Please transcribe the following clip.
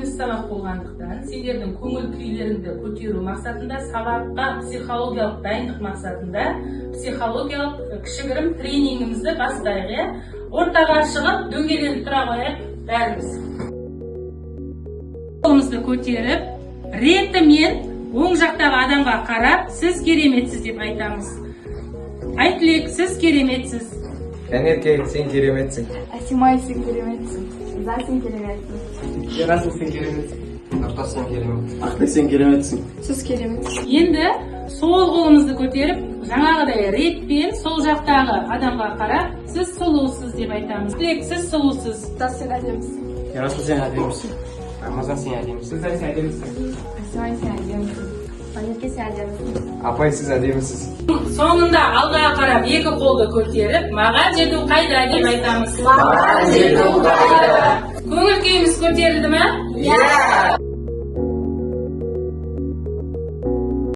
жеңіл сабақ болғандықтан, сендердің көңіл күйлеріңді көтеру мақсатында, сабаққа психологиялық дайындық мақсатында психологиялық кішігірім тренингімізді бастайық. Ортаға шығып, дөңгеленіп тұра қояйық бәріміз. Қолымызды көтеріп, ретімен оң жақтағы адамға қарап, сіз кереметсіз деп айтамыз. Айтылек, сіз кереметсіз. Кәнерке, сен кереметсің. Асимай, сен кереметсің. За, сен кереметсің. Ерасыл, сен кереметсің. Нұртас, сен кереметсің. Ақбек, сен кереметсің. Сіз кереметсіз. Енді сол қолымызды көтеріп, жаңағыдай ретпен сол жақтағы адамға қарап, сіз сұлусыз деп айтамыз. Тілек, сіз сұлусыз. За, сен әдемісің. Ерасыл, сен әдемісің. Рамазан, сен әдемісің. Сіз әдемісің. Асимай, сен әдемісің. Кәнерке, сен әдемісің. Апай, сіз әдемісіз. Соңында алдыға қарап екі қолды көтеріп, маған жету қайда деп айтамыз. Маған жету қайда. Көңіл күйіміз көтерілді ме? Иә.